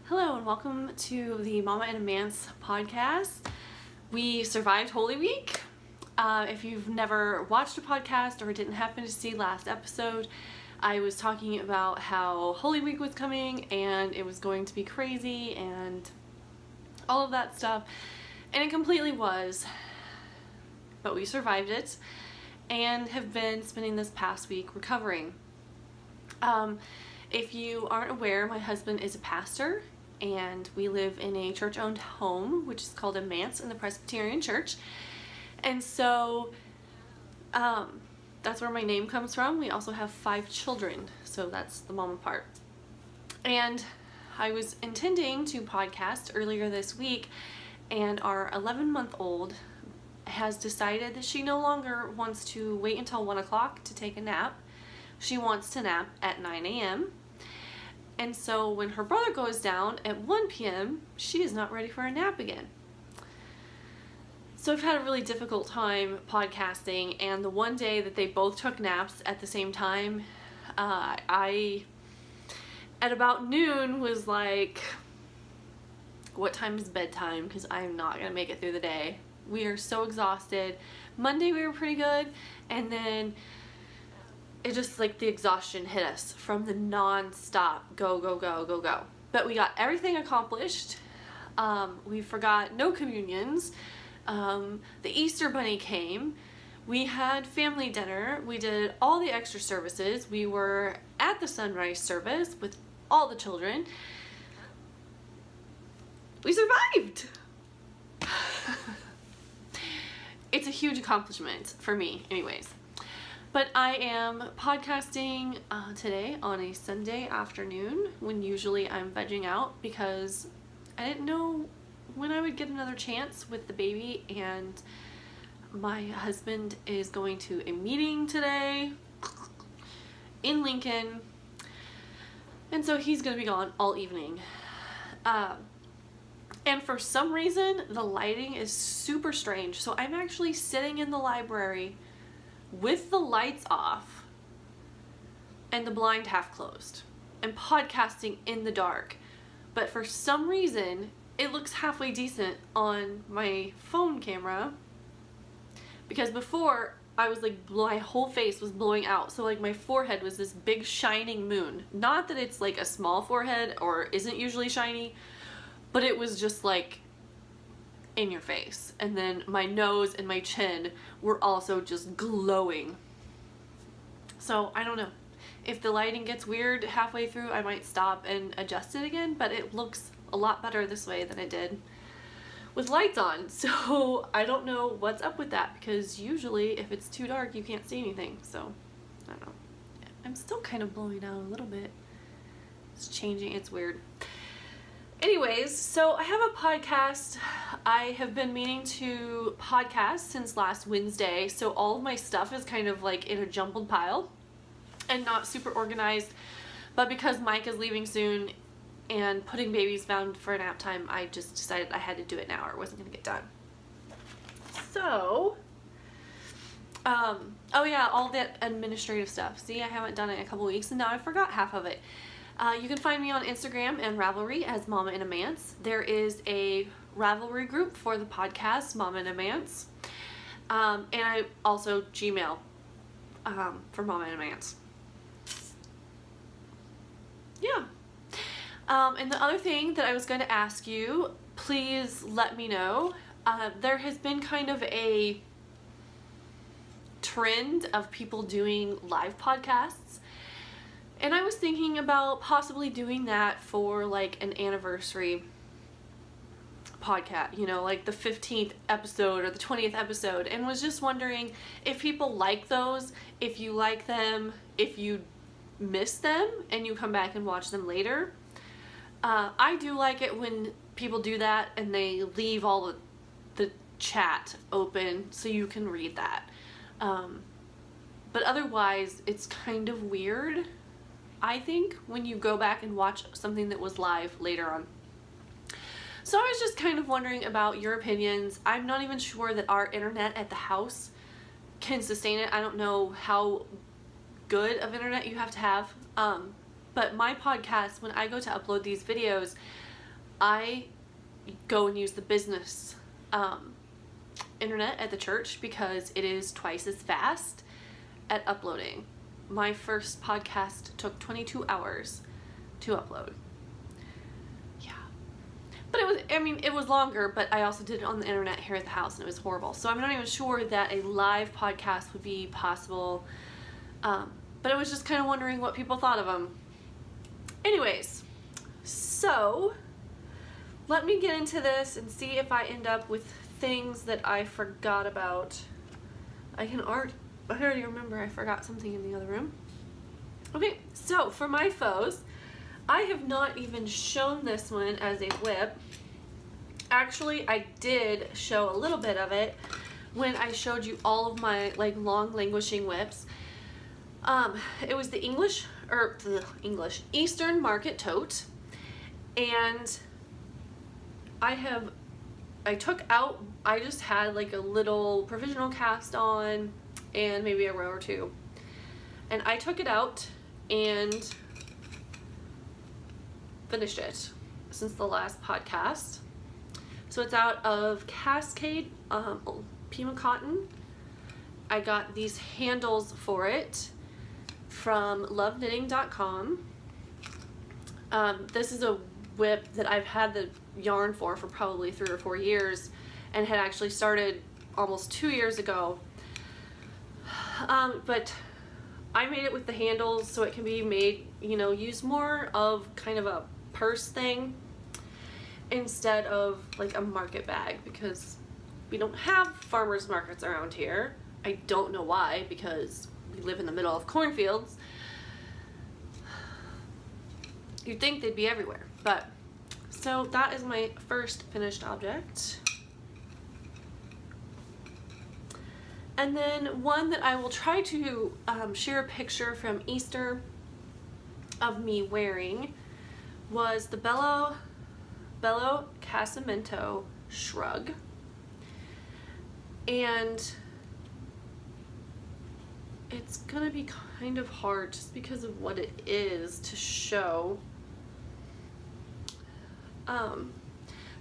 Hello and welcome to the Mama and a Manse podcast. We survived Holy Week. If you've never watched a podcast or didn't happen to see last episode, I was talking about how Holy Week was coming and it was going to be crazy and all of that stuff. And it completely was. But we survived it and have been spending this past week recovering. If you aren't aware, my husband is a pastor and we live in a church-owned home, which is called a Manse in the Presbyterian Church. And so that's where my name comes from. We also have 5 children, so that's the mama part. And I was intending to podcast earlier this week, and our 11-month-old has decided that she no longer wants to wait until 1 o'clock to take a nap. She wants to nap at 9 a.m. And so when her brother goes down at 1 p.m., she is not ready for a nap again. So I've had a really difficult time podcasting, and the one day that they both took naps at the same time, I, at about noon, was like, what time is bedtime? Because I'm not going to make it through the day. We are so exhausted. Monday we were pretty good, and then it just like the exhaustion hit us from the non-stop go. But we got everything accomplished. We forgot no communions. The Easter Bunny came. We had family dinner. We did all the extra services. We were at the sunrise service with all the children. We survived! It's a huge accomplishment for me, anyways. But I am podcasting today on a Sunday afternoon when usually I'm vegging out because I didn't know when I would get another chance with the baby, and my husband is going to a meeting today in Lincoln, and so he's going to be gone all evening. And for some reason, the lighting is super strange, so I'm actually sitting in the library with the lights off and the blind half closed and podcasting in the dark. But for some reason, it looks halfway decent on my phone camera, because before I was like, my whole face was blowing out. So like my forehead was this big shining moon. Not that it's like a small forehead or isn't usually shiny, but it was just like in your face. And then my nose and my chin were also just glowing. So I don't know. If the lighting gets weird halfway through, I might stop and adjust it again, but it looks a lot better this way than it did with lights on. So I don't know what's up with that, because usually if it's too dark you can't see anything. So I don't know. I'm still kind of blowing out a little bit. It's changing. It's weird. Anyways, so I have a podcast. I have been meaning to podcast since last Wednesday, so all of my stuff is kind of like in a jumbled pile and not super organized. But because Mike is leaving soon and putting babies down for nap time, I just decided I had to do it now or it wasn't going to get done. So, oh yeah, all that administrative stuff. See, I haven't done it in a couple weeks and now I forgot half of it. You can find me on Instagram and Ravelry as Mama and a Manse. There is a Ravelry group for the podcast, Mama and a Manse. And I also Gmail for Mama and a Manse. Yeah. And the other thing that I was going to ask you, please let me know. There has been kind of a trend of people doing live podcasts. And I was thinking about possibly doing that for like an anniversary podcast, you know, like the 15th episode or the 20th episode, and was just wondering if people like those, if you like them, if you miss them and you come back and watch them later. I do like it when people do that and they leave all the chat open so you can read that. But otherwise, it's kind of weird, I think, when you go back and watch something that was live later on. So I was just kind of wondering about your opinions. I'm not even sure that our internet at the house can sustain it. I don't know how good of internet you have to have. But my podcast, when I go to upload these videos, I go and use the business internet at the church because it is twice as fast at uploading. My first podcast took 22 hours to upload. Yeah. But it was longer, but I also did it on the internet here at the house and it was horrible. So I'm not even sure that a live podcast would be possible. But I was just kind of wondering what people thought of them. Anyways, so let me get into this and see if I end up with things that I forgot about. I already remember I forgot something in the other room. Okay, so for my FOs, I have not even shown this one as a whip. Actually, I did show a little bit of it when I showed you all of my like long languishing whips. It was the Eastern Market Tote, and I just had like a little provisional cast on and maybe a row or two, and I took it out and finished it since the last podcast. So it's out of Cascade Pima cotton. I got these handles for it from loveKnitting.com. This is a whip that I've had the yarn for probably 3 or 4 years and had actually started almost 2 years ago. But I made it with the handles so it can be made, use more of kind of a purse thing instead of like a market bag, because we don't have farmers markets around here. I don't know why, because we live in the middle of cornfields. You'd think they'd be everywhere, but so that is my first finished object. And then one that I will try to share a picture from Easter of me wearing was the Bello Casamento shrug. And it's gonna be kind of hard just because of what it is to show.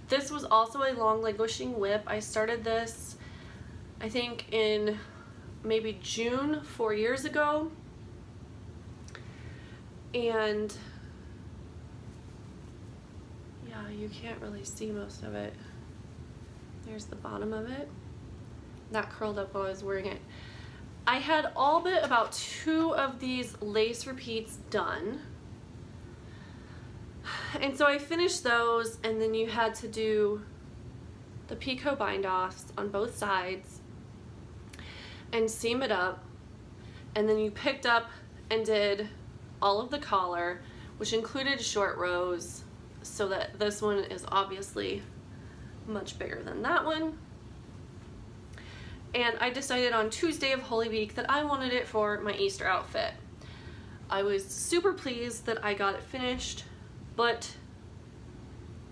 This was also a long languishing whip. I started this, I think, in maybe June 4 years ago. And yeah, you can't really see most of it. There's the bottom of it. That curled up while I was wearing it. I had all but about 2 of these lace repeats done. And so I finished those, and then you had to do the picot bind offs on both sides and seam it up, and then you picked up and did all of the collar, which included short rows, so that this one is obviously much bigger than that one. And I decided on Tuesday of Holy Week that I wanted it for my Easter outfit. I was super pleased that I got it finished, but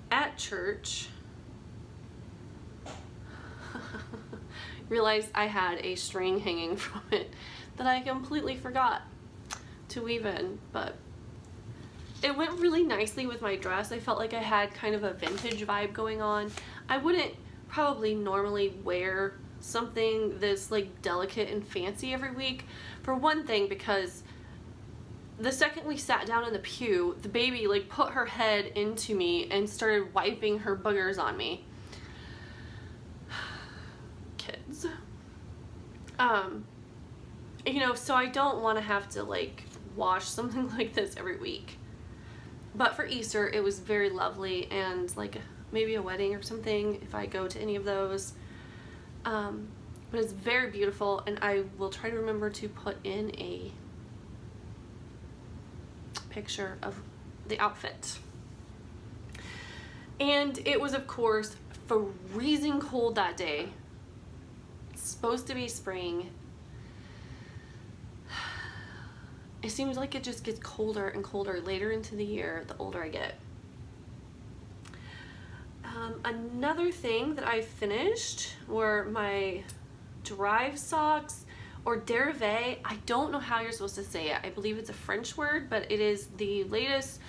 at church, realized I had a string hanging from it that I completely forgot to weave in, but it went really nicely with my dress. I felt like I had kind of a vintage vibe going on. I wouldn't probably normally wear something this like delicate and fancy every week, for one thing, because the second we sat down in the pew, the baby like put her head into me and started wiping her boogers on me. Kids. So I don't want to have to like wash something like this every week. But for Easter, it was very lovely, and like maybe a wedding or something if I go to any of those. But it's very beautiful, and I will try to remember to put in a picture of the outfit. And it was, of course, freezing cold that day. It's supposed to be spring. It seems like it just gets colder and colder later into the year the older I get. Another thing that I finished were my drive socks, or dérivé. I don't know how you're supposed to say it. I believe it's a French word, but it is the latest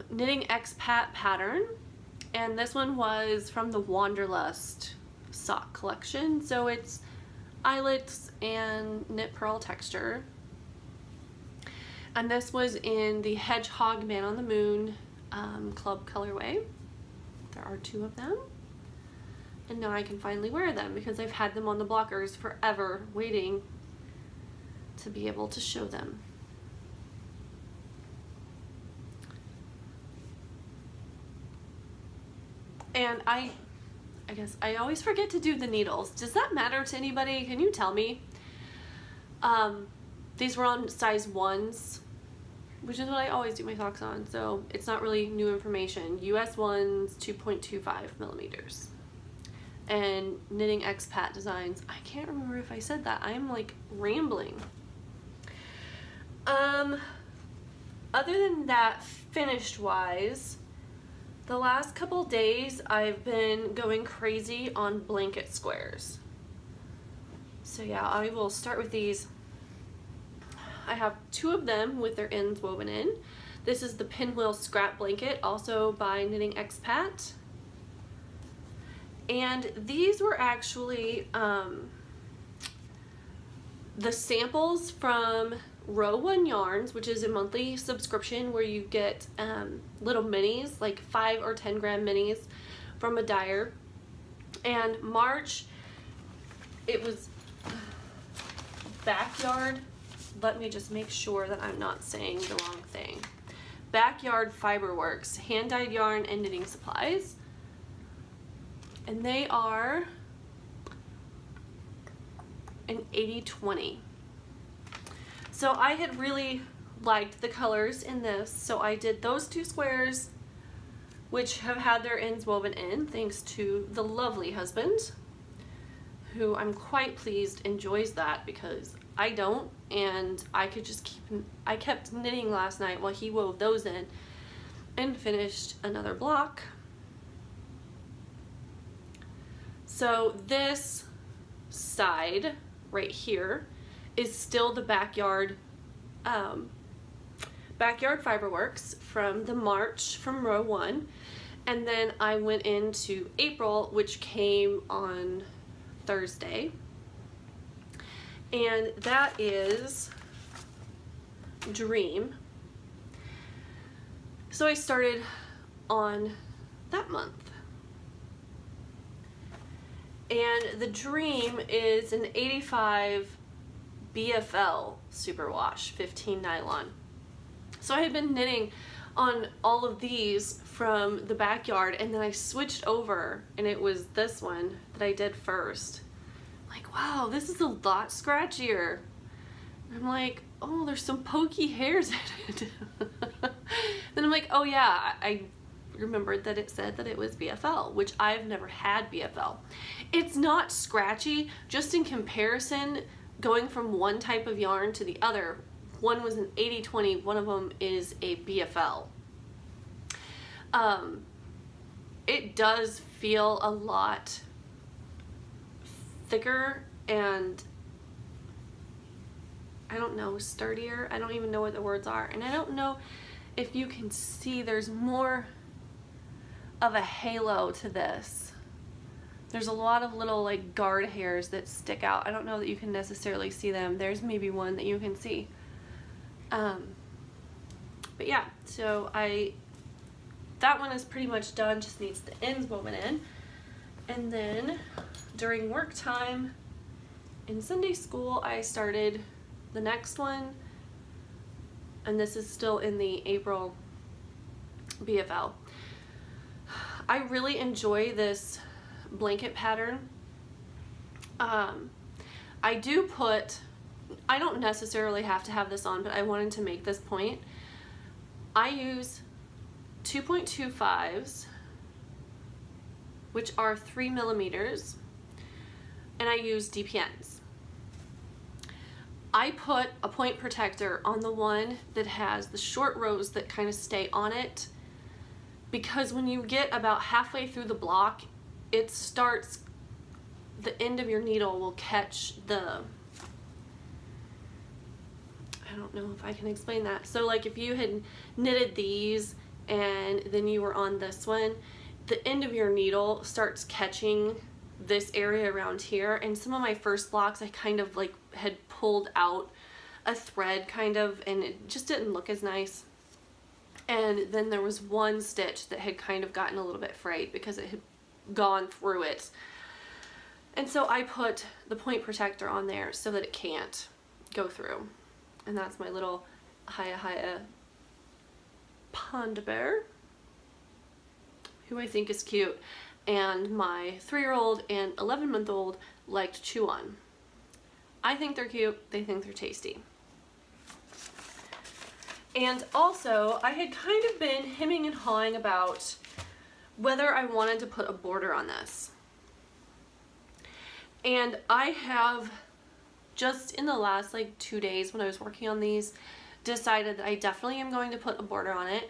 knitting expat pattern, and this one was from the Wanderlust sock collection. So it's eyelets and knit pearl texture. And this was in the Hedgehog Man on the Moon club colorway. There are 2 of them. And now I can finally wear them because I've had them on the blockers forever waiting to be able to show them. And I guess I always forget to do the needles. Does that matter to anybody? Can you tell me? These were on size 1s, which is what I always do my socks on, so it's not really new information. US 1s, 2.25 millimeters. And Knitting Expat Designs. I can't remember if I said that. I'm like rambling. Other than that, finished wise, the last couple days I've been going crazy on blanket squares. So yeah, I will start with these. I have 2 of them with their ends woven in. This is the Pinwheel Scrap Blanket, also by Knitting Expat. And these were actually the samples from Row 1 Yarns, which is a monthly subscription where you get little minis, like 5 or 10 gram minis from a dyer. And March, it was Backyard. Let me just make sure that I'm not saying the wrong thing. Backyard Fiberworks, hand-dyed yarn and knitting supplies. And they are an 80/20. So I had really liked the colors in this, so I did those 2 squares, which have had their ends woven in thanks to the lovely husband, who I'm quite pleased enjoys that because I don't, and I could just I kept knitting last night while he wove those in and finished another block. So this side right here is still the Backyard Fiberworks from the March from Row 1, and then I went into April, which came on Thursday, and that is Dream. So I started on that month. And the Dream is an 85 BFL superwash 15 nylon. So I had been knitting on all of these from the Backyard, and then I switched over and it was this one that I did first. Like, wow, this is a lot scratchier. And I'm like, oh, there's some pokey hairs in it. Then I'm like, oh yeah, I remembered that it said that it was BFL, which I've never had BFL. It's not scratchy, just in comparison, going from one type of yarn to the other. One was an 80/20, one of them is a BFL. It does feel a lot thicker and, I don't know, sturdier. I don't even know what the words are. And I don't know if you can see, there's more of a halo to this. There's a lot of little like guard hairs that stick out. I don't know that you can necessarily see them. There's maybe one that you can see. But yeah, so that one is pretty much done, just needs the ends woven in. And then during work time in Sunday school, I started the next one, and this is still in the April BFL. I really enjoy this blanket pattern. I don't necessarily have to have this on, but I wanted to make this point. I use 2.25s, which are 3 millimeters, and I use DPNs. I put a point protector on the one that has the short rows that kind of stay on it, because when you get about halfway through the block, it starts, the end of your needle will catch the, I don't know if I can explain that. So like if you had knitted these and then you were on this one, the end of your needle starts catching this area around here, and some of my first blocks I kind of like had pulled out a thread kind of, and it just didn't look as nice. And then there was one stitch that had kind of gotten a little bit frayed because it had gone through it. And so I put the point protector on there so that it can't go through. And that's my little Haya panda bear, who I think is cute, and my 3-year-old and 11-month-old like to chew on. I think they're cute, they think they're tasty. And also, I had kind of been hemming and hawing about whether I wanted to put a border on this. And I have, just in the last like 2 days when I was working on these, decided that I definitely am going to put a border on it.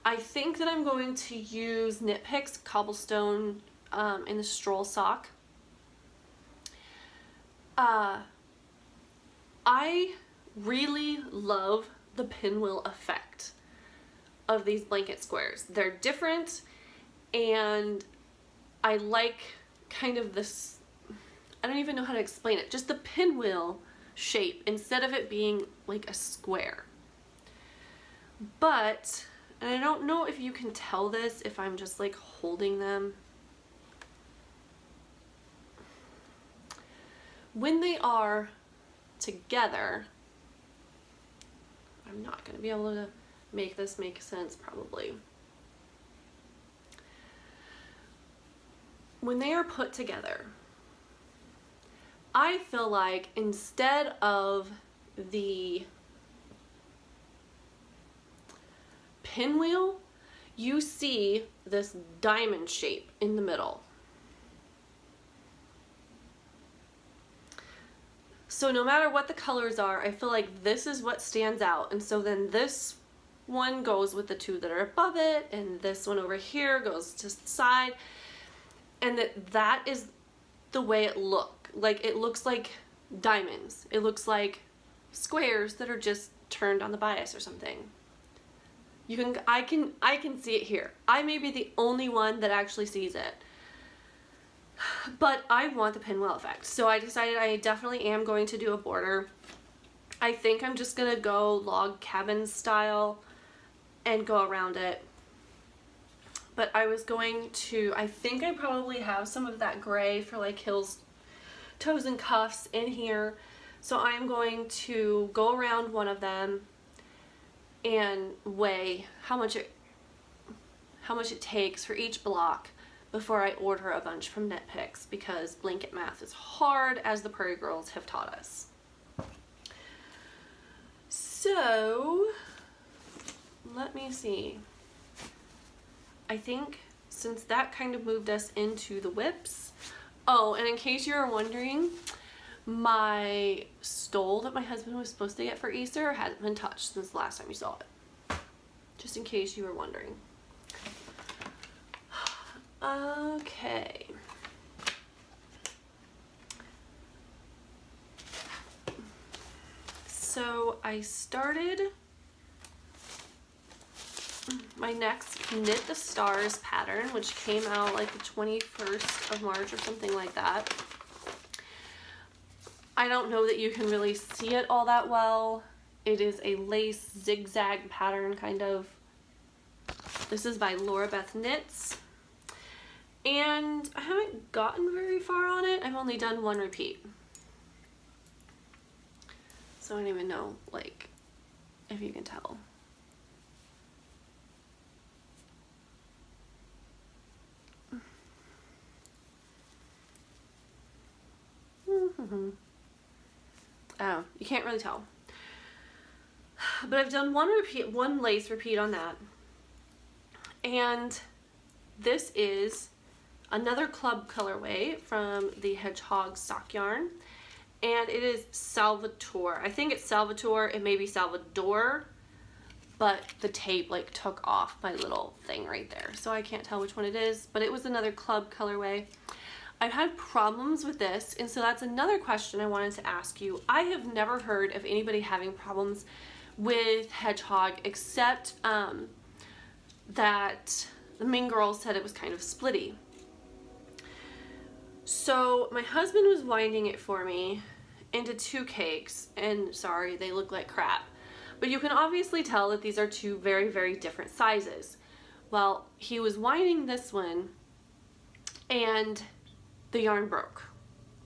I think that I'm going to use Knit Picks Cobblestone in the Stroll Sock. I really love the pinwheel effect of these blanket squares. They're different, and I like kind of this, I don't even know how to explain it, just the pinwheel shape instead of it being like a square. But, and I don't know if you can tell this if I'm just like holding them. When they are together, I'm not going to be able to make this make sense probably. When they are put together, I feel like instead of the pinwheel, you see this diamond shape in the middle. So no matter what the colors are, I feel like this is what stands out. And so then this one goes with the two that are above it, and this one over here goes to the side. And that is the way it looks. Like, it looks like diamonds. It looks like squares that are just turned on the bias or something. I can see it here. I may be the only one that actually sees it. But I want the pinwheel effect, so I decided I definitely am going to do a border. I think I'm just gonna go log cabin style and go around it. But I was going to, I think I probably have some of that gray for like Hill's toes and cuffs in here. So I'm going to go around one of them and weigh how much it takes for each block before I order a bunch from Knit Picks, because blanket math is hard, as the Prairie Girls have taught us. So, let me see. I think since that kind of moved us into the WiPs. Oh, and in case you were wondering, my stole that my husband was supposed to get for Easter hasn't been touched since the last time you saw it. Just in case you were wondering. Okay. So I started my next Knit the Stars pattern, which came out like the 21st of March or something like that. I don't know that you can really see it all that well. It is a lace zigzag pattern, kind of. This is by Laura Beth Knits. And I haven't gotten very far on it. I've only done one repeat. So I don't even know, like, if you can tell. Oh, you can't really tell. But I've done one lace repeat on that. And this is another club colorway from the Hedgehog Sock Yarn. And it is Salvatore. I think it's Salvatore. It may be Salvador. But the tape like took off my little thing right there. So I can't tell which one it is. But it was another club colorway. I've had problems with this, and so that's another question I wanted to ask you. I have never heard of anybody having problems with Hedgehog except that the main girl said it was kind of splitty. So my husband was winding it for me into 2 cakes, and sorry, they look like crap. But you can obviously tell that these are 2 very, very different sizes. Well, he was winding this one, and the yarn broke.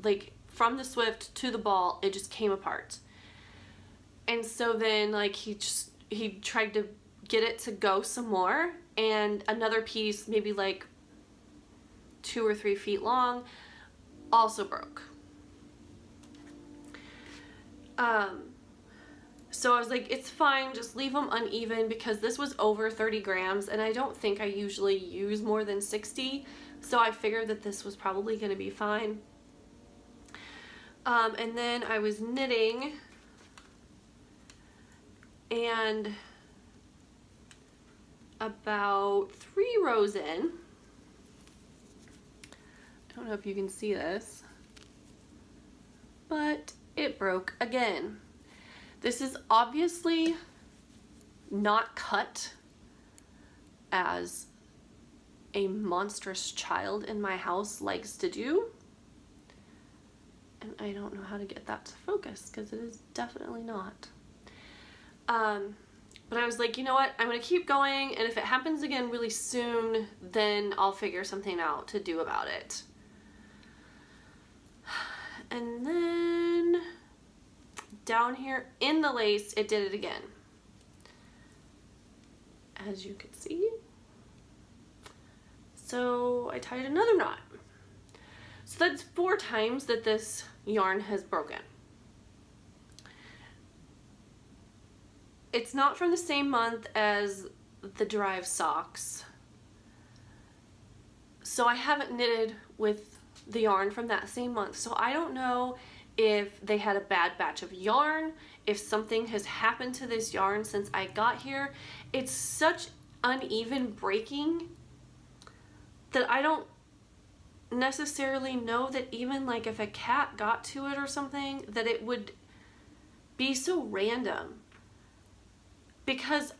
Like, from the Swift to the ball, it just came apart. And so then, like, he tried to get it to go some more, and another piece, maybe like 2 or 3 feet long, also broke. So I was like, it's fine, just leave them uneven, because this was over 30 grams, and I don't think I usually use more than 60, so I figured that this was probably going to be fine. And then I was knitting, and about 3 rows in, I don't know if you can see this, but it broke again. This is obviously not cut as a monstrous child in my house likes to do. And I don't know how to get that to focus, because it is definitely not. But I was like, you know what? I'm going to keep going, and if it happens again really soon, then I'll figure something out to do about it. And then down here in the lace, it did it again. As you can see. So I tied another knot. So that's 4 times that this yarn has broken. It's not from the same month as the Drive socks. So I haven't knitted with the yarn from that same month. So I don't know if they had a bad batch of yarn, if something has happened to this yarn since I got here. It's such uneven breaking that I don't necessarily know that even like if a cat got to it or something, that it would be so random. Because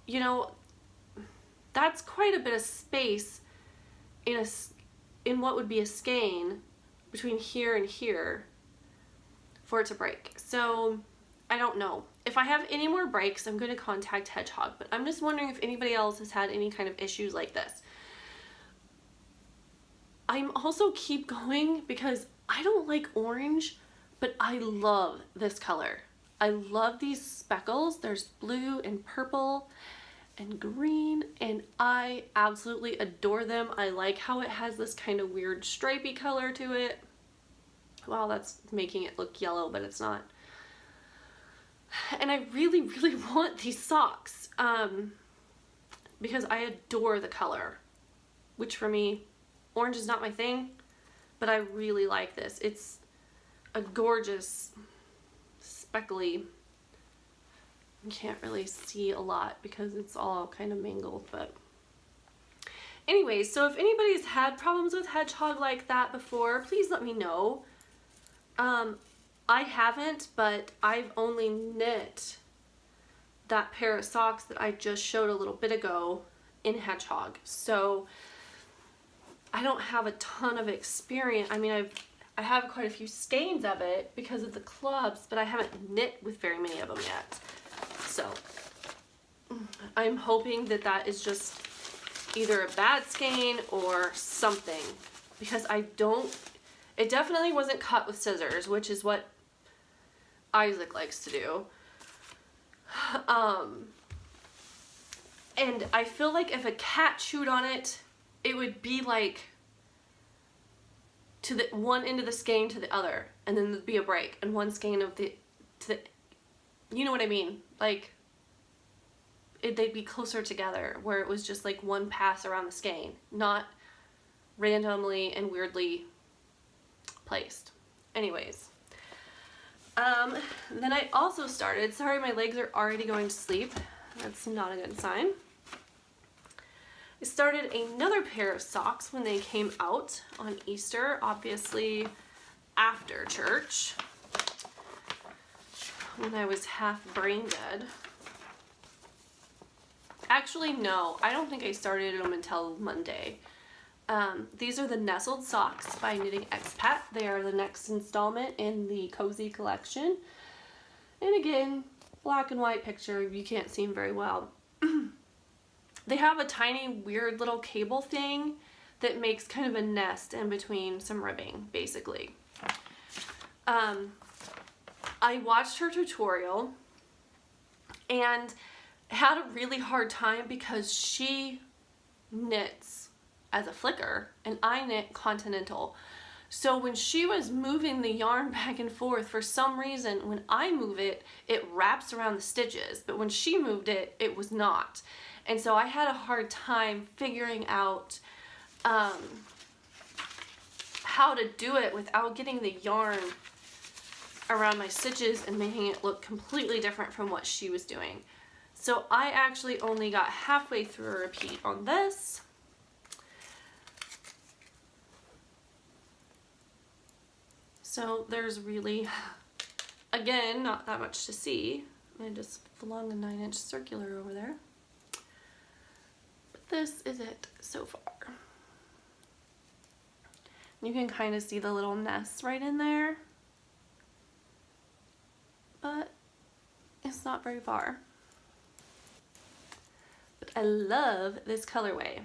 you know, that's quite a bit of space in what would be a skein between here and here for it to break. So I don't know. If I have any more breaks, I'm going to contact Hedgehog, but I'm just wondering if anybody else has had any kind of issues like this. I'm also keep going because I don't like orange, but I love this color. I love these speckles. There's blue and purple and green, and I absolutely adore them. I like how it has this kind of weird stripey color to it. Wow, that's making it look yellow, but it's not. And I really, really want these socks because I adore the color, which for me, orange is not my thing, but I really like this. It's a gorgeous speckly. You can't really see a lot because it's all kind of mangled, but anyways, so if anybody's had problems with Hedgehog like that before, please let me know. I haven't, but I've only knit that pair of socks that I just showed a little bit ago in Hedgehog, so I don't have a ton of experience. I mean, I have quite a few skeins of it because of the clubs, but I haven't knit with very many of them yet. So I'm hoping that that is just either a bad skein or something, because it definitely wasn't cut with scissors, which is what Isaac likes to do. And I feel like if a cat chewed on it, it would be like to the one end of the skein to the other, and then there'd be a break, and one skein to the, you know what I mean? Like, they'd be closer together, where it was just like one pass around the skein, not randomly and weirdly placed. Anyways, then I also started, sorry my legs are already going to sleep, that's not a good sign. I started another pair of socks when they came out on Easter, obviously after church, when I was half brain dead. Actually, no, I don't think I started them until Monday. These are the Nestled Socks by Knitting Expat. They are the next installment in the Cozy collection. And again, black and white picture, you can't see them very well. They have a tiny weird little cable thing that makes kind of a nest in between some ribbing, basically. I watched her tutorial and had a really hard time because she knits as a flicker and I knit continental. So when she was moving the yarn back and forth, for some reason, when I move it, it wraps around the stitches, but when she moved it, it was not. And so I had a hard time figuring out how to do it without getting the yarn around my stitches and making it look completely different from what she was doing. So I actually only got halfway through a repeat on this. So there's really, again, not that much to see. I just flung a 9-inch circular over there. But this is it so far. You can kind of see the little nests right in there, but it's not very far. But I love this colorway.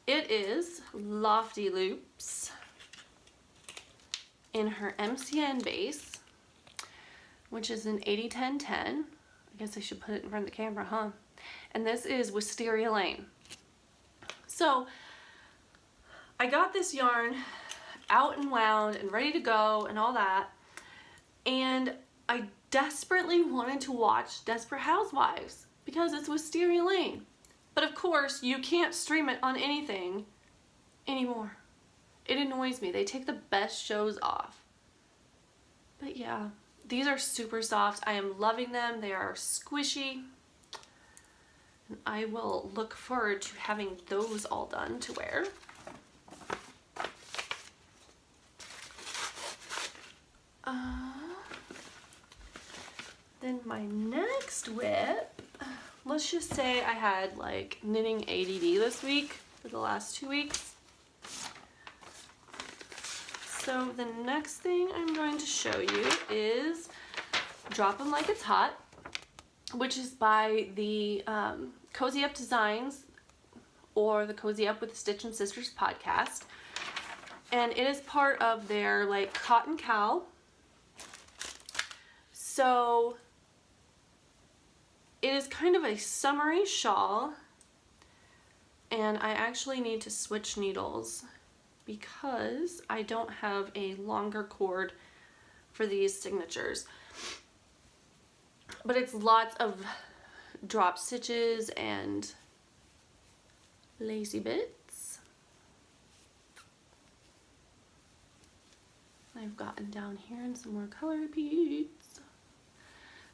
It is Lofty Loops in her MCN base, which is an 80-10-10. I guess I should put it in front of the camera, huh? And this is Wisteria Lane. So I got this yarn out and wound and ready to go and all that, and I desperately wanted to watch Desperate Housewives because it's Wisteria Lane. But of course, you can't stream it on anything anymore. It annoys me. They take the best shows off. But yeah, these are super soft. I am loving them. They are squishy. And I will look forward to having those all done to wear. Then my next whip, let's just say I had like knitting ADD this week for the last 2 weeks. So the next thing I'm going to show you is Drop 'em Like It's Hot, which is by the Cozy Up Designs, or the Cozy Up with Stitch and Sisters podcast. And it is part of their like Cotton Cow. So it is kind of a summery shawl, and I actually need to switch needles because I don't have a longer cord for these signatures. But it's lots of drop stitches and lacy bits. I've gotten down here and some more color repeats.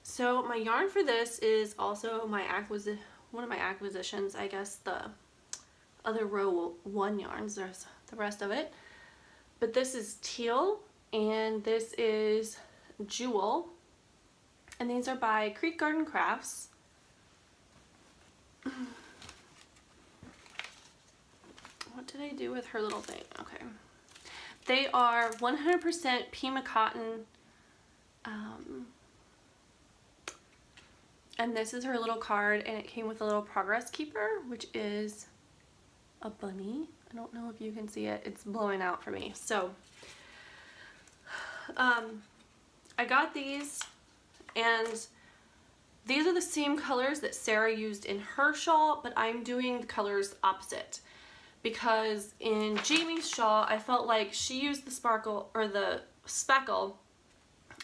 So my yarn for this is also my one of my acquisitions, I guess the other row 1 yarns, there's the rest of it. But this is Teal and this is Jewel. And these are by Creek Garden Crafts. What did I do with her little thing? Okay. They are 100% Pima cotton. And this is her little card, and it came with a little progress keeper, which is a bunny. I don't know if you can see it. It's blowing out for me. So, I got these, and these are the same colors that Sarah used in her shawl, but I'm doing the colors opposite. Because in Jamie's shawl, I felt like she used the sparkle, or the speckle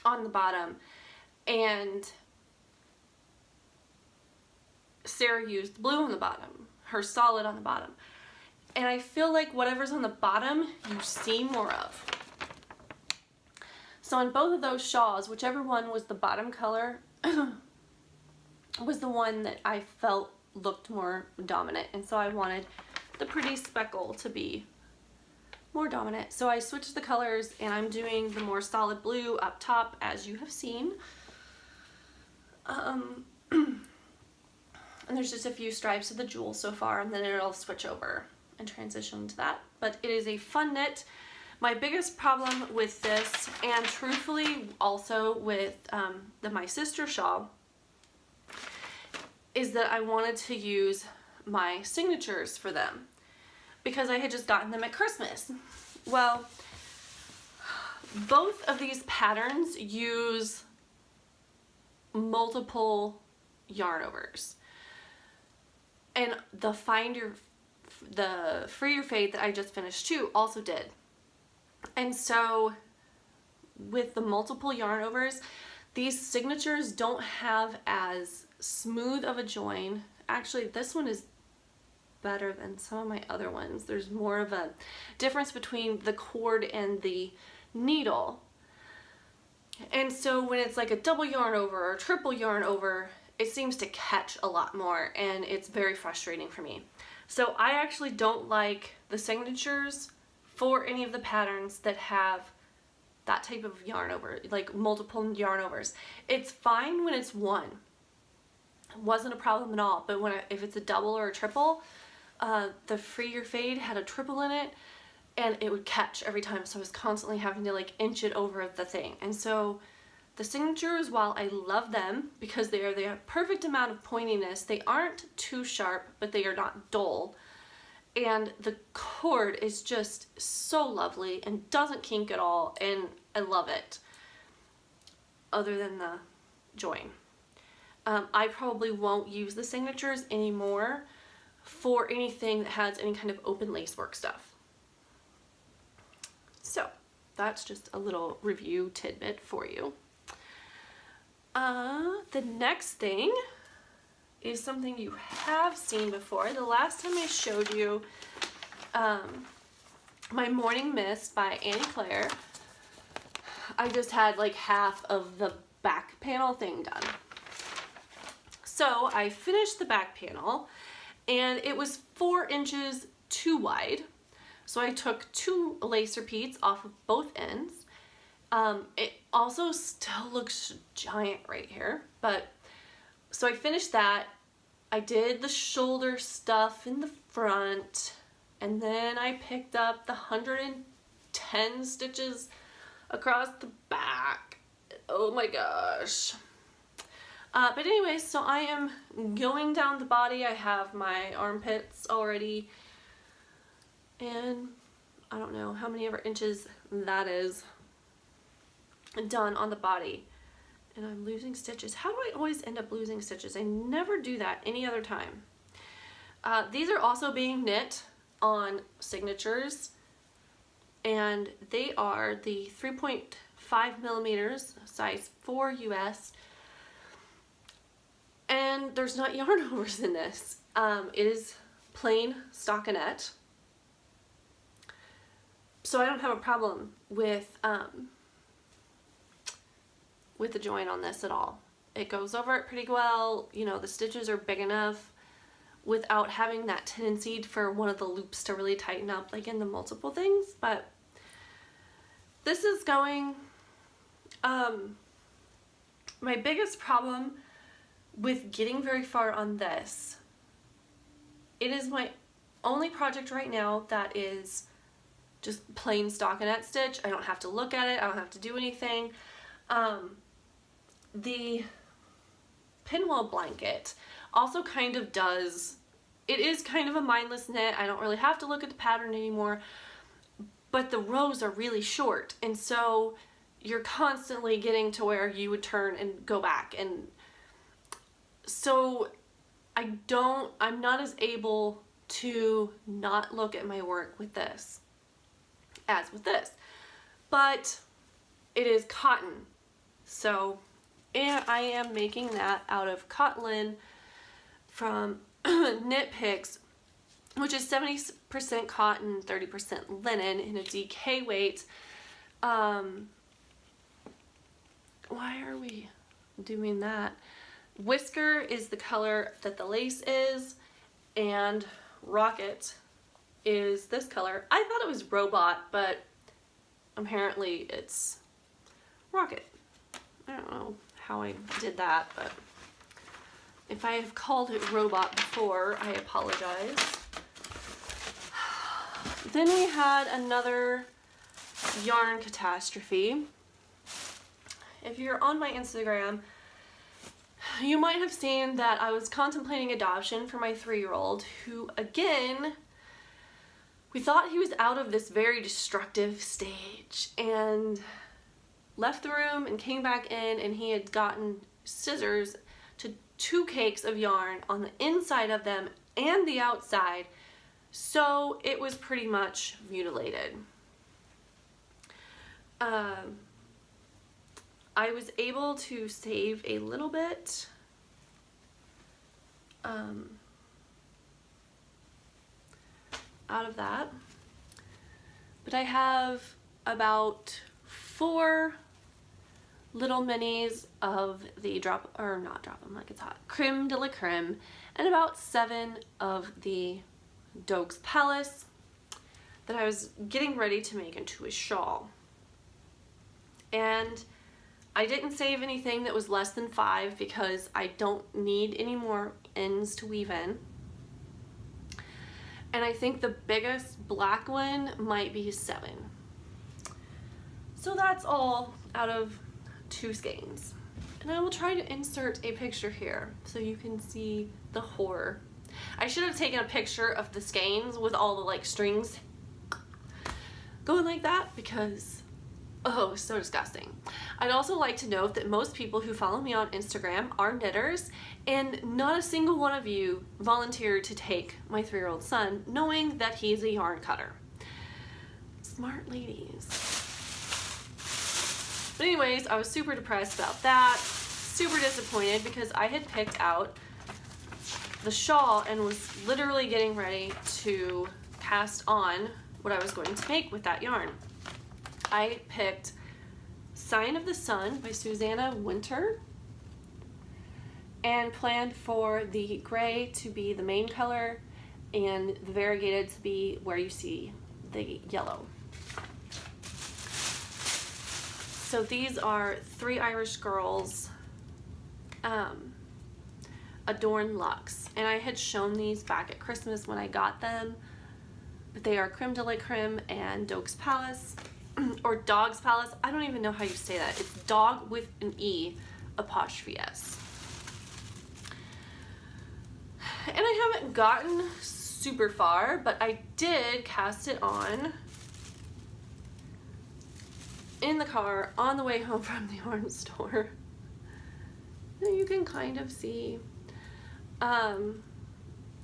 on the bottom, and Sarah used blue on the bottom, her solid on the bottom. And I feel like whatever's on the bottom, you see more of. So on both of those shawls, whichever one was the bottom color was the one that I felt looked more dominant. And so I wanted the pretty speckle to be more dominant. So I switched the colors, and I'm doing the more solid blue up top, as you have seen. And there's just a few stripes of the jewel so far, and then it'll switch over and transition to that. But it is a fun knit. My biggest problem with this, and truthfully also with the My Sister shawl, is that I wanted to use my signatures for them because I had just gotten them at Christmas. Well, both of these patterns use multiple yarn overs. And the Free Your Fade that I just finished too also did. And so with the multiple yarn overs, these signatures don't have as smooth of a join. Actually, this one is better than some of my other ones. There's more of a difference between the cord and the needle. And so when it's like a double yarn over or triple yarn over, it seems to catch a lot more, and it's very frustrating for me. So I actually don't like the signatures for any of the patterns that have that type of yarn over, like multiple yarn overs. It's fine when it's one. It wasn't a problem at all, but if it's a double or a triple, the Free Your Fade had a triple in it, and it would catch every time, so I was constantly having to like inch it over the thing. And so the signatures, while I love them because they have a perfect amount of pointiness, they aren't too sharp, but they are not dull. And the cord is just so lovely and doesn't kink at all, and I love it, other than the join. I probably won't use the signatures anymore for anything that has any kind of open lacework stuff. So that's just a little review tidbit for you. The next thing is something you have seen before. The last time I showed you my Morning Mist by Annie Claire, I just had like half of the back panel thing done. So I finished the back panel, and it was 4 inches too wide. So I took 2 lace repeats off of both ends. It also still looks giant right here, but so I finished that. I did the shoulder stuff in the front, and then I picked up the 110 stitches across the back. Oh my gosh. But anyways, so I am going down the body. I have my armpits already, and I don't know how many ever inches that is done on the body, and I'm losing stitches. How do I always end up losing stitches? I never do that any other time. These are also being knit on signatures, and they are the 3.5 millimeters, size 4 US, and there's not yarn overs in this. It is plain stockinette, so I don't have a problem with the join on this at all. It goes over it pretty well. You know, the stitches are big enough without having that tendency for one of the loops to really tighten up like in the multiple things. But this is going, my biggest problem with getting very far on this, it is my only project right now that is just plain stockinette stitch. I don't have to look at it, I don't have to do anything. The pinwheel blanket also kind of does, it is kind of a mindless knit. I don't really have to look at the pattern anymore, but the rows are really short, and so you're constantly getting to where you would turn and go back, and so I'm not as able to not look at my work with this as with this, but it is cotton. So, and I am making that out of cotton from Knit Picks, which is 70% cotton, 30% linen in a DK weight. Why are we doing that? Whisker is the color that the lace is, and Rocket is this color. I thought it was Robot, but apparently it's Rocket. I don't know how I did that, but If I have called it robot before, I apologize. Then we had another yarn catastrophe. If you're on my Instagram, you might have seen that I was contemplating adoption for my 3-year-old, who, again, we thought he was out of this very destructive stage, and left the room and came back in, and he had gotten scissors to 2 cakes of yarn on the inside of them and the outside, so it was pretty much mutilated. I was able to save a little bit. Out of that, but I have about 4 little minis of the creme de la creme, and about 7 of the Dogue's Palace that I was getting ready to make into a shawl. And I didn't save anything that was less than 5 because I don't need any more ends to weave in. And I think the biggest black one might be 7. So that's all out of 2 skeins. And I will try to insert a picture here so you can see the horror. I should have taken a picture of the skeins with all the like strings going like that, because oh, so disgusting. I'd also like to note that most people who follow me on Instagram are knitters, and not a single one of you volunteered to take my 3-year-old son, knowing that he's a yarn cutter. Smart ladies. But anyways, I was super depressed about that, super disappointed because I had picked out the shawl and was literally getting ready to cast on what I was going to make with that yarn. I picked Sign of the Sun by Susanna Winter and planned for the gray to be the main color and the variegated to be where you see the yellow. So these are 3 Irish Girls Adorn Luxe, and I had shown these back at Christmas when I got them, but they are creme de la creme and Dogue's Palace. Or Dog's Palace. I don't even know how you say that. It's dog with an E apostrophe S. And I haven't gotten super far, but I did cast it on in the car on the way home from the yarn store. And you can kind of see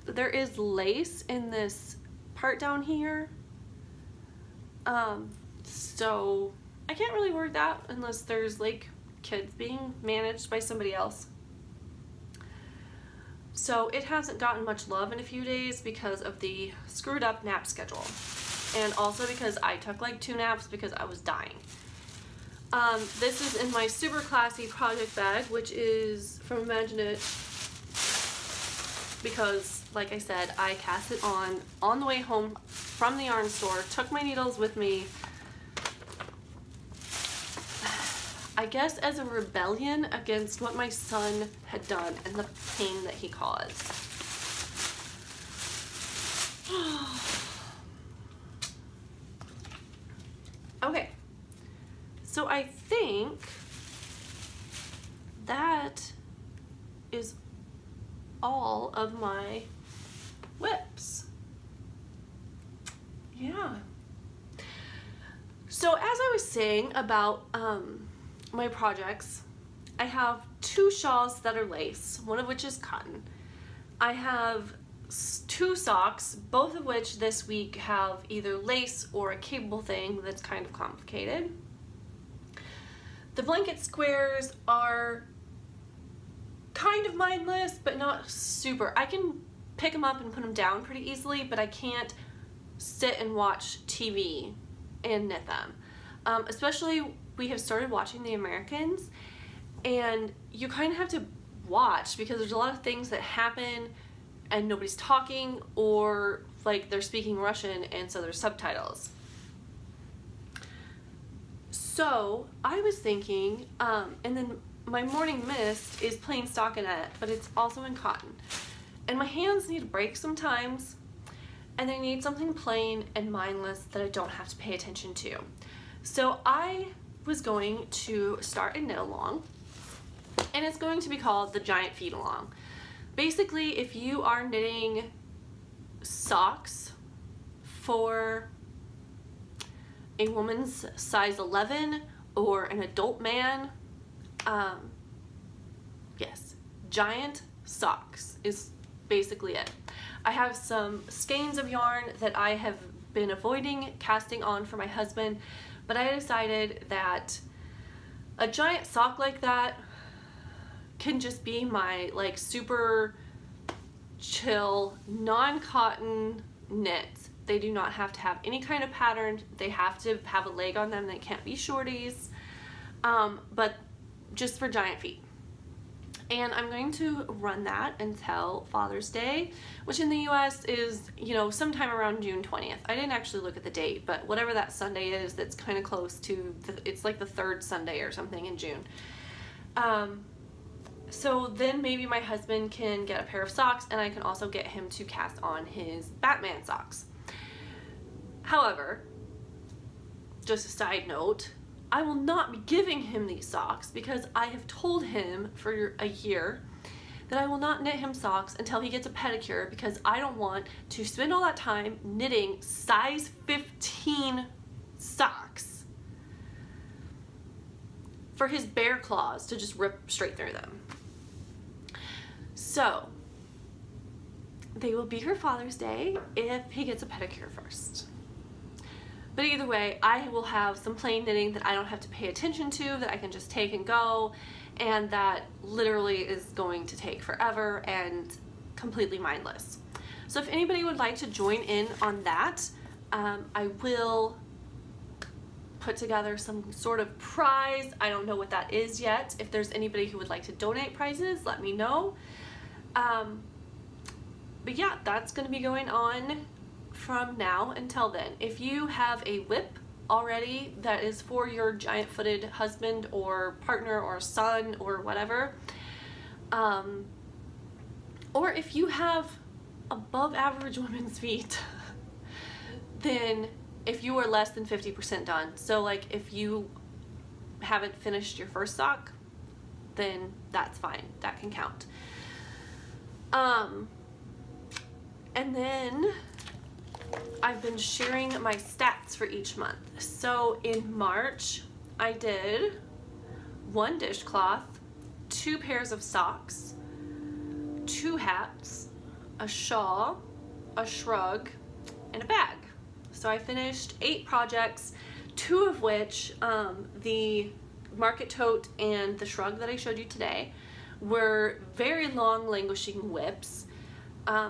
there is lace in this part down here. So I can't really work that unless there's like kids being managed by somebody else. So it hasn't gotten much love in a few days because of the screwed up nap schedule. And also because I took like 2 naps because I was dying. This is in my super classy project bag, which is from Imagine It, because like I said, I cast it on the way home from the yarn store, took my needles with me, I guess as a rebellion against what my son had done and the pain that he caused. Okay, so I think that is all of my WIPs. Yeah. So as I was saying about my projects, I have 2 shawls that are lace, one of which is cotton. I have 2 socks, both of which this week have either lace or a cable thing that's kind of complicated. The blanket squares are kind of mindless, but not super. I can pick them up and put them down pretty easily, but I can't sit and watch TV and knit them. Especially, we have started watching The Americans, and you kind of have to watch because there's a lot of things that happen and nobody's talking, or like they're speaking Russian and so there's subtitles. So I was thinking, and then my morning mist is plain stockinette, but it's also in cotton. And my hands need a break sometimes, and they need something plain and mindless that I don't have to pay attention to. So I was going to start a knit along, and it's going to be called the Giant Feet Along. Basically, if you are knitting socks for a woman's size 11 or an adult man, yes, giant socks is basically it. I have some skeins of yarn that I have been avoiding casting on for my husband, but I decided that a giant sock like that can just be my like super chill non-cotton knits. They do not have to have any kind of pattern. They have to have a leg on them. They can't be shorties, but just for giant feet. And I'm going to run that until Father's Day, which in the US is, you know, sometime around June 20th. I didn't actually look at the date, but whatever that Sunday is, that's kind of close to, it's like the third Sunday or something in June. So then maybe my husband can get a pair of socks, and I can also get him to cast on his Batman socks. However, just a side note, I will not be giving him these socks because I have told him for a year that I will not knit him socks until he gets a pedicure, because I don't want to spend all that time knitting size 15 socks for his bare claws to just rip straight through them. So they will be for Father's Day if he gets a pedicure first. But either way, I will have some plain knitting that I don't have to pay attention to, that I can just take and go, and that literally is going to take forever and completely mindless. So if anybody would like to join in on that, I will put together some sort of prize. I don't know what that is yet. If there's anybody who would like to donate prizes, let me know. But yeah, that's going to be going on from now until then. If you have a WIP already that is for your giant-footed husband or partner or son or whatever, or if you have above average women's feet, then if you are less than 50% done, so like if you haven't finished your first sock, then that's fine, that can count. And then I've been sharing my stats for each month. So in March, I did 1 dishcloth, 2 pairs of socks, 2 hats, a shawl, a shrug, and a bag. So I finished 8 projects, 2 of which, the market tote and the shrug that I showed you today, were very long languishing WIPs.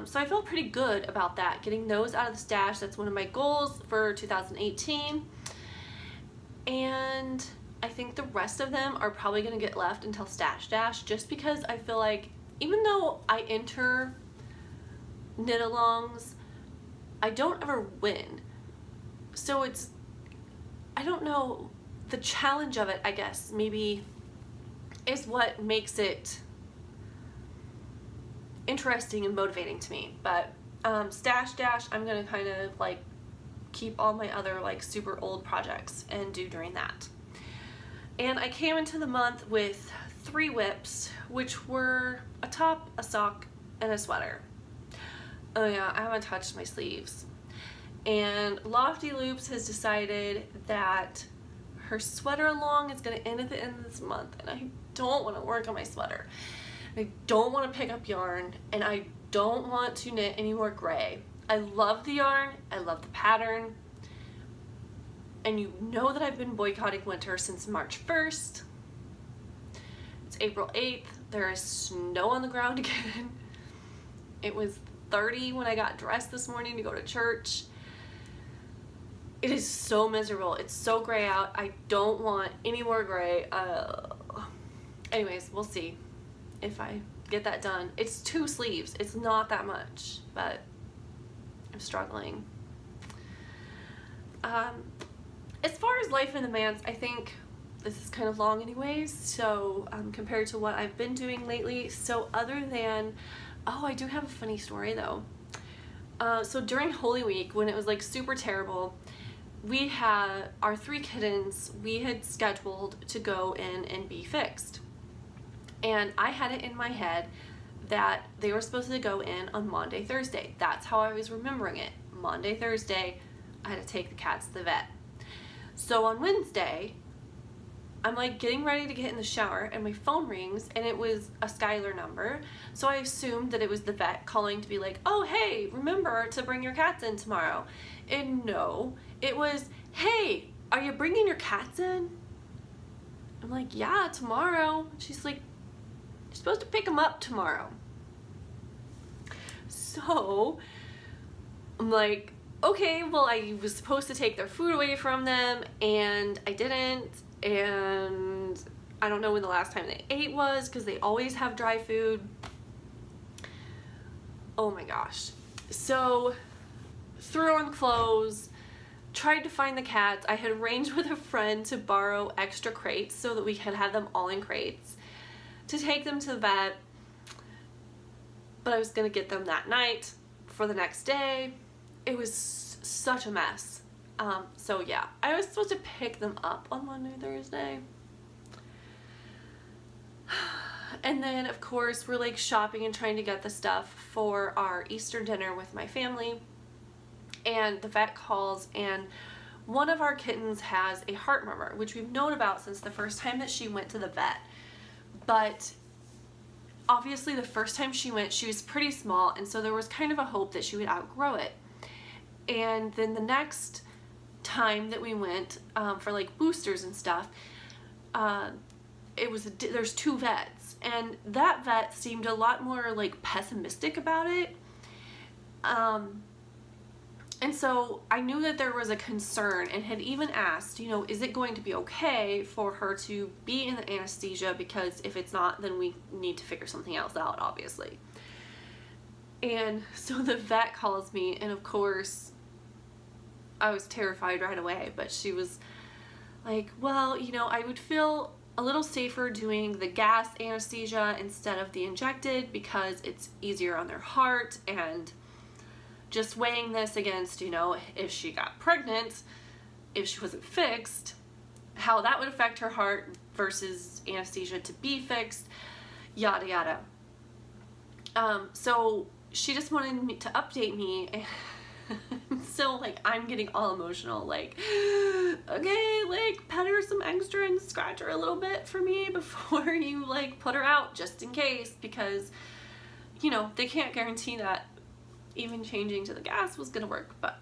So I felt pretty good about that, getting those out of the stash. That's one of my goals for 2018. And I think the rest of them are probably going to get left until Stash Dash, just because I feel like even though I enter knit-alongs, I don't ever win. So it's, I don't know, the challenge of it, I guess, maybe is what makes it interesting and motivating to me. But Stash Dash, I'm gonna kind of like keep all my other like super old projects and do during that. And I came into the month with 3 WIPs, which were a top, a sock, and a sweater. Oh yeah, I haven't touched my sleeves. And Lofty Loops has decided that her sweater along is gonna end at the end of this month, and I don't want to work on my sweater. I don't want to pick up yarn, and I don't want to knit any more gray. I love the yarn, I love the pattern, and you know that I've been boycotting winter since March 1st. It's April 8th, there is snow on the ground again. It was 30 when I got dressed this morning to go to church. It is so miserable, it's so gray out, I don't want any more gray. Anyways, we'll see if I get that done. It's 2 sleeves, it's not that much, but I'm struggling. As far as life in the manse, I think this is kind of long anyways, so compared to what I've been doing lately. So other than, oh, I do have a funny story though. So during Holy Week, when it was like super terrible, we had our 3 kittens, we had scheduled to go in and be fixed. And I had it in my head that they were supposed to go in on Monday, Thursday. That's how I was remembering it. Monday, Thursday, I had to take the cats to the vet. So on Wednesday, I'm like getting ready to get in the shower and my phone rings and it was a Skylar number. So I assumed that it was the vet calling to be like, oh, hey, remember to bring your cats in tomorrow. And no, it was, hey, are you bringing your cats in? I'm like, yeah, tomorrow. She's like, you're supposed to pick them up tomorrow. So I'm like, okay, well, I was supposed to take their food away from them and I didn't. And I don't know when the last time they ate was because they always have dry food. Oh my gosh. So threw on clothes, tried to find the cats. I had arranged with a friend to borrow extra crates so that we could have them all in crates to take them to the vet. But I was gonna get them that night for the next day. It was such a mess. So yeah, I was supposed to pick them up on Monday, Thursday. And then of course we're like shopping and trying to get the stuff for our Easter dinner with my family. And the vet calls and one of our kittens has a heart murmur, which we've known about since the first time that she went to the vet. But obviously the first time she went, she was pretty small, and so there was kind of a hope that she would outgrow it. And then the next time that we went for like boosters and stuff, there's 2 vets, and that vet seemed a lot more like pessimistic about it. And so I knew that there was a concern and had even asked, you know, is it going to be okay for her to be in the anesthesia? Because if it's not, then we need to figure something else out, obviously. And so the vet calls me, and of course I was terrified right away, but she was like, well, you know, I would feel a little safer doing the gas anesthesia instead of the injected because it's easier on their heart, and just weighing this against, you know, if she got pregnant, if she wasn't fixed, how that would affect her heart versus anesthesia to be fixed, yada yada. So she just wanted me to update me. So like I'm getting all emotional, like, okay, like pet her some extra and scratch her a little bit for me before you like put her out, just in case, because you know they can't guarantee that even changing to the gas was gonna work. But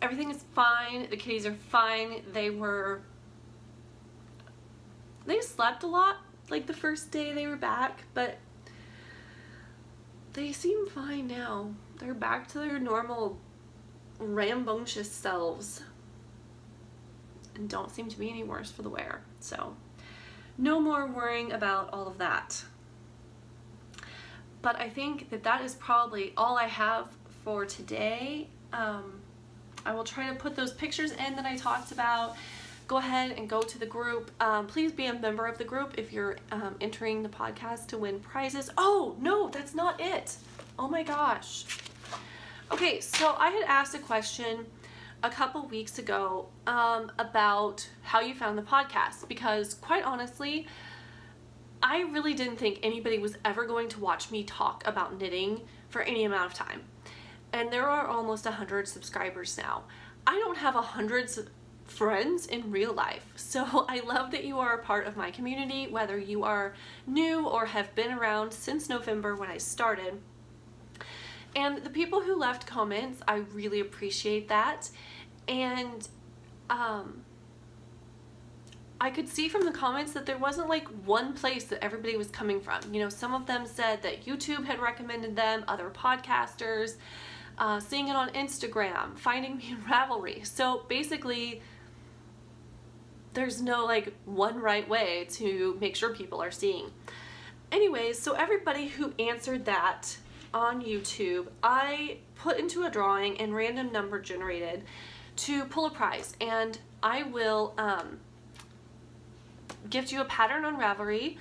everything is fine, the kitties are fine. They slept a lot like the first day they were back, but they seem fine now. They're back to their normal rambunctious selves and don't seem to be any worse for the wear. So no more worrying about all of that. But I think that that is probably all I have for today. I will try to put those pictures in that I talked about. Go ahead and go to the group. Please be a member of the group if you're entering the podcast to win prizes. Oh, no, that's not it. Oh my gosh. Okay, so I had asked a question a couple weeks ago about how you found the podcast, because quite honestly, I really didn't think anybody was ever going to watch me talk about knitting for any amount of time. And there are almost 100 subscribers now. I don't have 100 friends in real life, so I love that you are a part of my community, whether you are new or have been around since November when I started. And the people who left comments, I really appreciate that. And I could see from the comments that there wasn't like one place that everybody was coming from. You know, some of them said that YouTube had recommended them, other podcasters, seeing it on Instagram, finding me in Ravelry. So basically, there's no like one right way to make sure people are seeing. Anyways, so everybody who answered that on YouTube, I put into a drawing and random number generated to pull a prize, and I will gift you a pattern on Ravelry.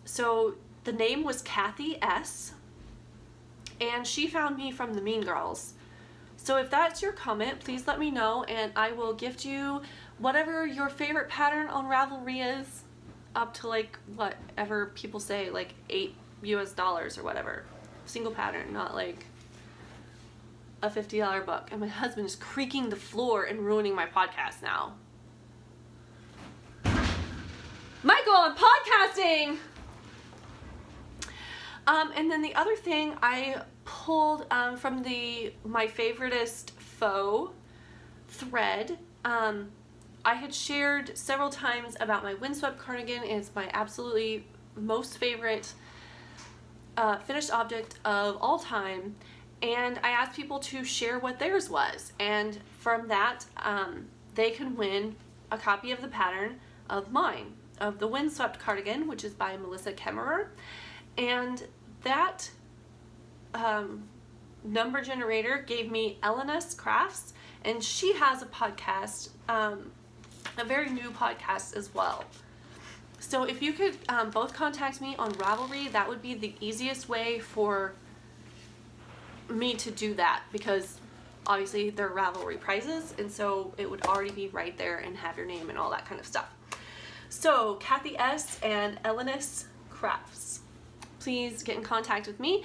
So the name was Kathy S. And she found me from the Mean Girls. So if that's your comment, please let me know and I will gift you whatever your favorite pattern on Ravelry is, up to like whatever people say, like $8 US or whatever. Single pattern, not like a $50 book. And my husband is creaking the floor and ruining my podcast now. Michael, I'm podcasting! And then the other thing I pulled from my favoritist faux thread. I had shared several times about my windswept cardigan. It's my absolutely most favorite finished object of all time. And I asked people to share what theirs was. And from that, they can win a copy of the pattern of mine, of the windswept cardigan, which is by Melissa Kemmerer. And that number generator gave me LNS Crafts, and she has a podcast, a very new podcast as well. So if you could both contact me on Ravelry, that would be the easiest way for me to do that, because obviously they're Ravelry prizes, and so it would already be right there and have your name and all that kind of stuff. So Kathy S. and LNS Crafts, please get in contact with me.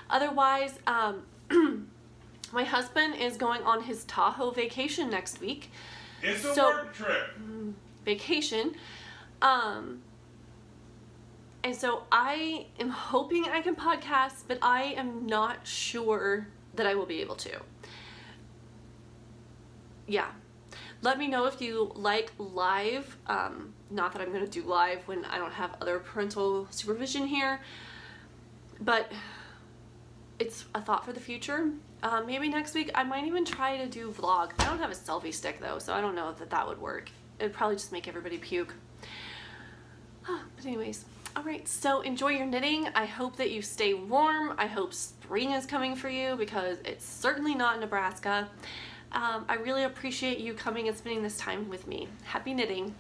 Otherwise, my husband is going on his Tahoe vacation next week. It's a work trip. Vacation. And so I am hoping I can podcast, but I am not sure that I will be able to. Yeah. Let me know if you like live. Not that I'm going to do live when I don't have other parental supervision here, but it's a thought for the future. Maybe next week I might even try to do vlog. I don't have a selfie stick though, so I don't know if that would work. It'd probably just make everybody puke. But anyways, alright, so enjoy your knitting. I hope that you stay warm. I hope spring is coming for you, because it's certainly not in Nebraska. I really appreciate you coming and spending this time with me. Happy knitting.